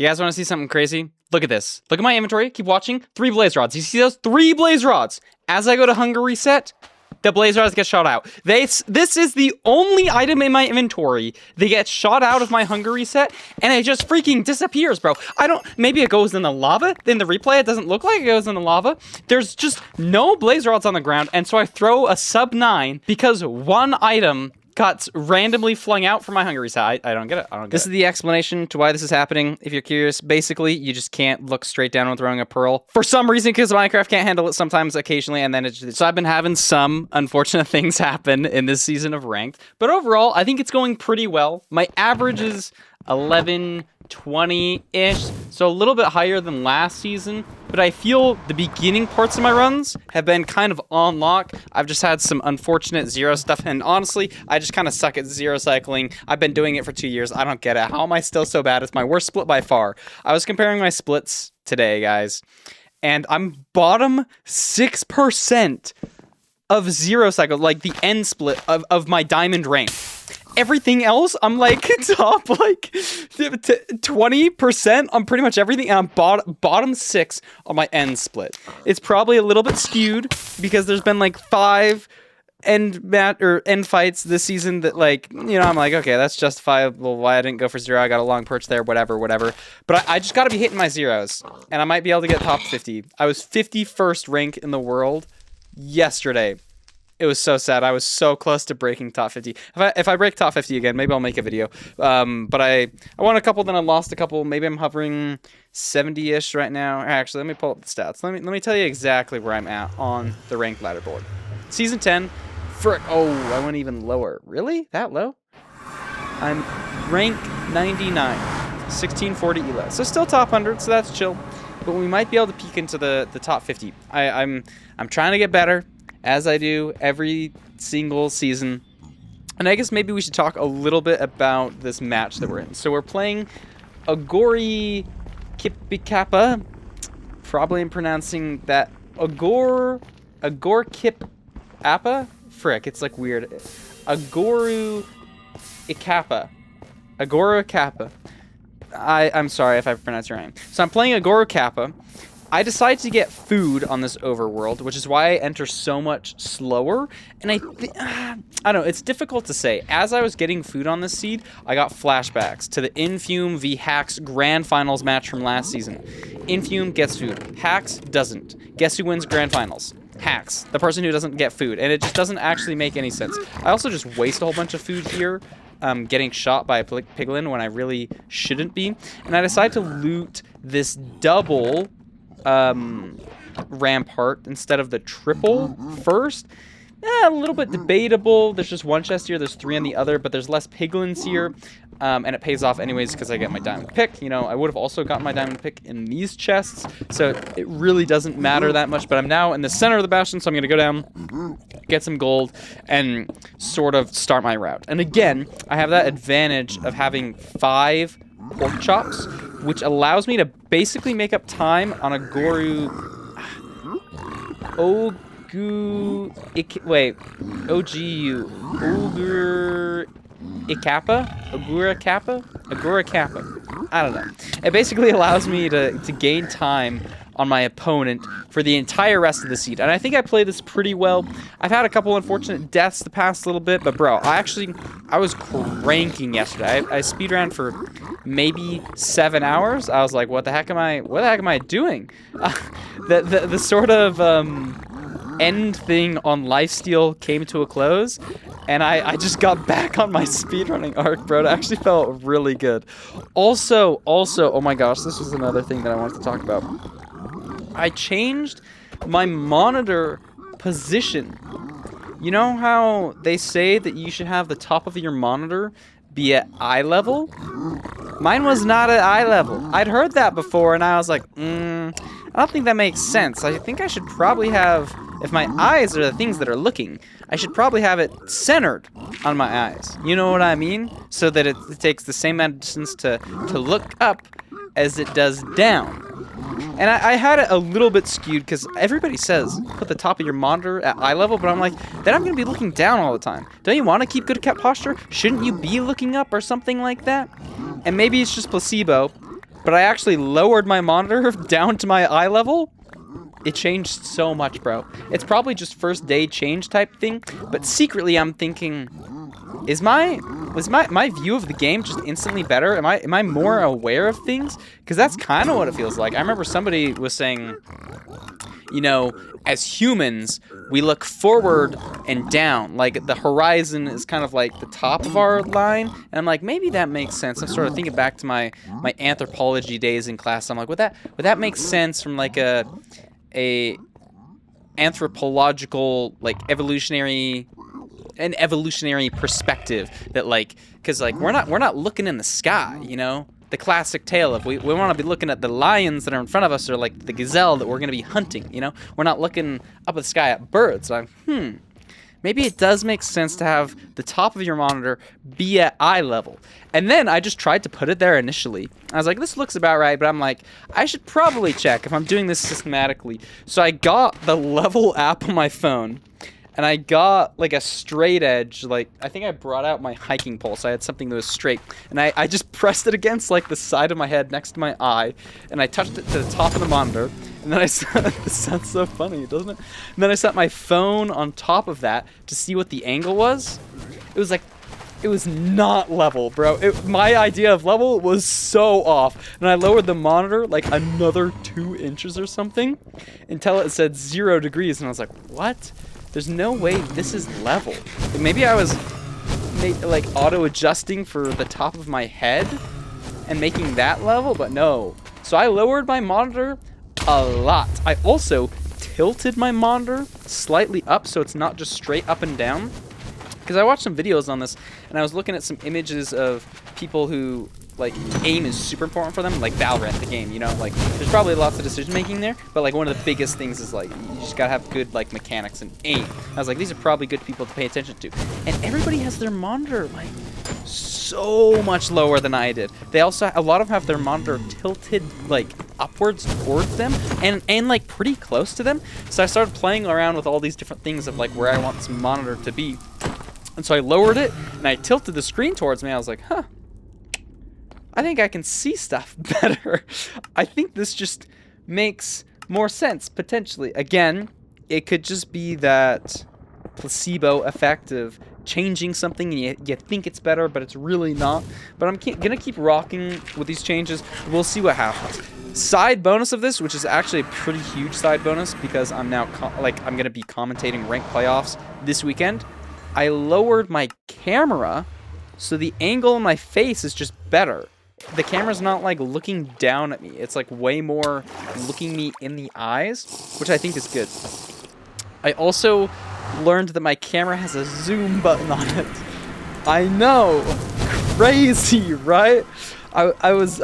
You guys want to see something crazy? Look at this. Look at my inventory. Keep watching. 3 blaze rods. You see those? 3 blaze rods. As I go to hunger reset, the blaze rods get shot out. This is the only item in my inventory that gets shot out of my hunger reset, and it just freaking disappears, bro. Maybe it goes in the lava. In the replay, it doesn't look like it goes in the lava. There's just no blaze rods on the ground, and so I throw a sub 9 because one item got randomly flung out from my hunger reset. I don't get it. This is the explanation to why this is happening. If you're curious, basically, you just can't look straight down when throwing a pearl. For some reason, because Minecraft can't handle it sometimes, occasionally, and then it just... So I've been having some unfortunate things happen in this season of Ranked. But overall, I think it's going pretty well. My average is 11, 20-ish, so a little bit higher than last season, but I feel the beginning parts of my runs have been kind of on lock. I've just had some unfortunate zero stuff, and honestly, I just kind of suck at zero cycling. I've been doing it for 2 years. I don't get it. How am I still so bad? It's my worst split by far. I was comparing my splits today, guys, and I'm bottom 6% of zero cycle, like the end split of my diamond rank. Everything else, I'm like top like 20% on pretty much everything, and I'm bottom 6 on my end split. It's probably a little bit skewed because there's been like 5 end fights this season that, like, you know, I'm like, okay, that's justifiable why I didn't go for 0. I got a long perch there, whatever. But I just got to be hitting my zeros, and I might be able to get top 50. I was 51st rank in the world yesterday. It was so sad. I was so close to breaking top 50. If I break top 50 again, maybe I'll make a video. But I won a couple, then I lost a couple. Maybe I'm hovering 70-ish right now. Actually, let me pull up the stats. Let me tell you exactly where I'm at on the ranked ladder board. Season 10. Oh, I went even lower. Really? That low? I'm rank 99. 1640 elo. So still top 100, so that's chill. But we might be able to peek into the top 50. I'm trying to get better, as I do every single season. And I guess maybe we should talk a little bit about this match that we're in. So we're playing Agori Kipikapa. Probably I'm pronouncing that Agor Kipapa? Frick, it's like weird. Agoru Ikapa. Agoru Ikapa. I'm sorry if I pronounced your name. So I'm playing Agoru Kappa. I decided to get food on this overworld, which is why I enter so much slower. And I don't know, it's difficult to say. As I was getting food on this seed, I got flashbacks to the Infume v Hacks Grand Finals match from last season. Infume gets food. Hacks doesn't. Guess who wins Grand Finals? Hacks, the person who doesn't get food. And it just doesn't actually make any sense. I also just waste a whole bunch of food here, getting shot by a piglin when I really shouldn't be. And I decided to loot this double rampart instead of the triple first. A little bit debatable. There's just one chest here, there's 3 on the other, but there's less piglins here, and it pays off anyways because I get my diamond pick. You know, I would have also gotten my diamond pick in these chests, so it really doesn't matter that much. But I'm now in the center of the Bastion, so I'm gonna go down, get some gold, and sort of start my route. And again, I have that advantage of having 5 pork chops, which allows me to basically make up time on a Agora Kappa. I don't know. It basically allows me to gain time on my opponent for the entire rest of the seed. And I think I play this pretty well. I've had a couple unfortunate deaths the past little bit, but bro, I was cranking yesterday. I speedran for maybe 7 hours. I was like, what the heck am I doing? The sort of end thing on lifesteal came to a close, and I just got back on my speedrunning arc, bro. It actually felt really good. Also, oh my gosh, this was another thing that I wanted to talk about. I changed my monitor position. You know how they say that you should have the top of your monitor be at eye level? Mine was not at eye level. I'd heard that before, and I was like, I don't think that makes sense. I think I should probably have, if my eyes are the things that are looking, I should probably have it centered on my eyes. You know what I mean? So that it takes the same amount of distance to look up as it does down. And I had it a little bit skewed because everybody says put the top of your monitor at eye level, but I'm like, then I'm going to be looking down all the time. Don't you want to keep good cat posture? Shouldn't you be looking up or something like that? And maybe it's just placebo, but I actually lowered my monitor down to my eye level. It changed so much, bro. It's probably just first day change type thing, but secretly I'm thinking, was my view of the game just instantly better? Am I more aware of things? Because that's kind of what it feels like. I remember somebody was saying, you know, as humans, we look forward and down. Like, the horizon is kind of like the top of our line. And I'm like, maybe that makes sense. I'm sort of thinking back to my anthropology days in class. I'm like, would that make sense from like a anthropological, like, evolutionary perspective, that like, because like we're not looking in the sky, you know, the classic tale of we want to be looking at the lions that are in front of us, or like the gazelle that we're going to be hunting, you know, we're not looking up at the sky at birds. So I'm maybe it does make sense to have the top of your monitor be at eye level. And then I just tried to put it there initially. I was like, this looks about right, but I'm like, I should probably check if I'm doing this systematically. So I got the level app on my phone, and I got like a straight edge, like I think I brought out my hiking pole, so I had something that was straight. And I just pressed it against like the side of my head next to my eye, and I touched it to the top of the monitor. And then I set, this sounds so funny, doesn't it? And then I set my phone on top of that to see what the angle was. It was not level, bro. My idea of level was so off. And I lowered the monitor like another 2 inches or something until it said 0 degrees. And I was like, what? There's no way this is level. Like, maybe I was like auto-adjusting for the top of my head and making that level, but no. So I lowered my monitor a lot. I also tilted my monitor slightly up so it's not just straight up and down. Because I watched some videos on this, and I was looking at some images of people who, like, aim is super important for them, like Valorant, the game, you know? Like, there's probably lots of decision-making there, but, like, one of the biggest things is, like, you just gotta have good, like, mechanics and aim. I was like, these are probably good people to pay attention to. And everybody has their monitor, like, so much lower than I did. They also, a lot of them have their monitor tilted, like, upwards towards them, and like, pretty close to them. So I started playing around with all these different things of, like, where I want this monitor to be. And so I lowered it, and I tilted the screen towards me. I was like, huh, I think I can see stuff better. I think this just makes more sense, potentially. Again, it could just be that placebo effect of changing something and you think it's better, but it's really not. But I'm gonna keep rocking with these changes. We'll see what happens. Side bonus of this, which is actually a pretty huge side bonus, because I'm now I'm gonna be commentating ranked playoffs this weekend. I lowered my camera so the angle in my face is just better. The camera's not like looking down at me. It's like way more looking me in the eyes, which I think is good. I also learned that my camera has a zoom button on it. I know, crazy, right? I was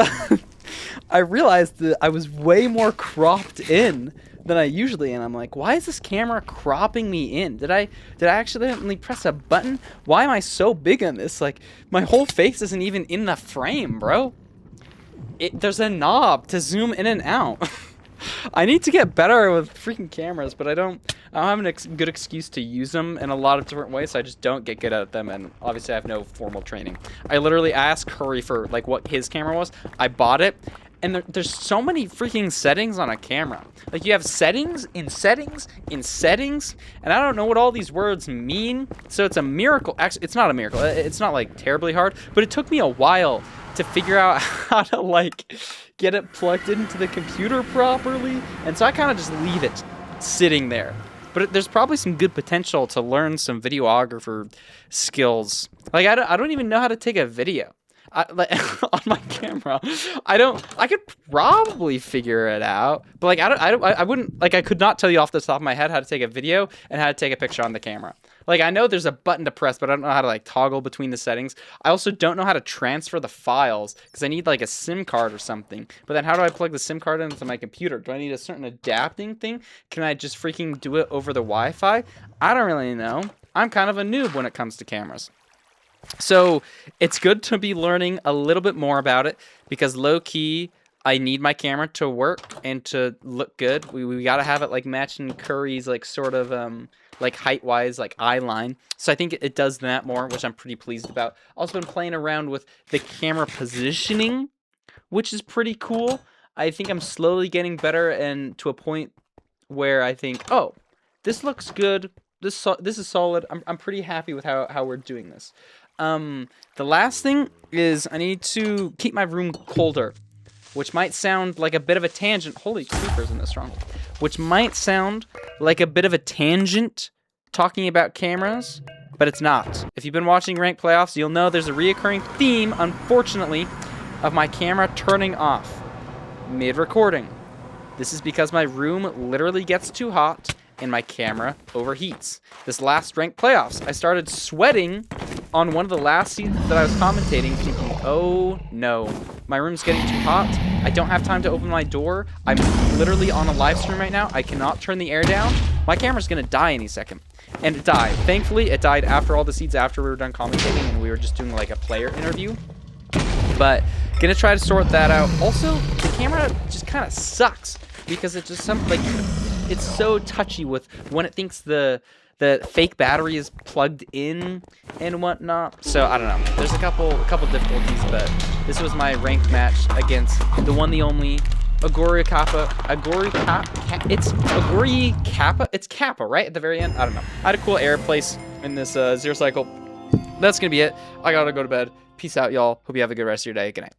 I realized that I was way more cropped in than I usually am. I'm like, why is this camera cropping me in? Did I accidentally press a button? Why am I so big on this? Like, my whole face isn't even in the frame, bro. There's a knob to zoom in and out. I need to get better with freaking cameras, but I don't have a good excuse to use them in a lot of different ways, so I just don't get good at them, and obviously I have no formal training. I literally asked Curry for like what his camera was. I bought it, and there's so many freaking settings on a camera. Like, you have settings in settings in settings, and I don't know what all these words mean, so it's a miracle. Actually, it's not a miracle. It's not like terribly hard, but it took me a while to figure out how to like get it plugged into the computer properly, and so I kind of just leave it sitting there. But there's probably some good potential to learn some videographer skills. Like, I don't even know how to take a video. On my camera, I could probably figure it out, but like I wouldn't, like, I could not tell you off the top of my head how to take a video and how to take a picture on the camera. Like, I know there's a button to press, but I don't know how to like toggle between the settings. I also don't know how to transfer the files because I need like a SIM card or something. But then how do I plug the SIM card into my computer? Do I need a certain adapting thing? Can I just freaking do it over the Wi-Fi? I don't really know. I'm kind of a noob when it comes to cameras. So it's good to be learning a little bit more about it, because low-key, I need my camera to work and to look good. We got to have it like matching Curry's like sort of like height-wise, like eye line. So I think it does that more, which I'm pretty pleased about. Also been playing around with the camera positioning which is pretty cool. I think I'm slowly getting better and to a point where I think, oh, this looks good. This is solid. I'm pretty happy with how we're doing this. The last thing is I need to keep my room colder, which might sound like a bit of a tangent. Holy creepers in this stronghold. Which might sound like a bit of a tangent talking about cameras, but it's not. If you've been watching Ranked Playoffs, you'll know there's a reoccurring theme, unfortunately, of my camera turning off mid-recording. This is because my room literally gets too hot and my camera overheats. This last Ranked Playoffs, I started sweating on one of the last seasons that I was commentating, thinking, oh no, my room's getting too hot. I don't have time to open my door. I'm literally on a live stream right now. I cannot turn the air down. My camera's gonna die any second. And it died. Thankfully, it died after all the seeds, after we were done commentating and we were just doing like a player interview. But gonna try to sort that out. Also, the camera just kind of sucks because it just it's so touchy with when it thinks the fake battery is plugged in and whatnot. So I don't know. There's a couple difficulties, but this was my ranked match against the one, the only Agori Kappa. It's Kappa, right? At the very end? I don't know. I had a cool air place in this zero cycle. That's gonna be it. I gotta go to bed. Peace out, y'all. Hope you have a good rest of your day. Good night.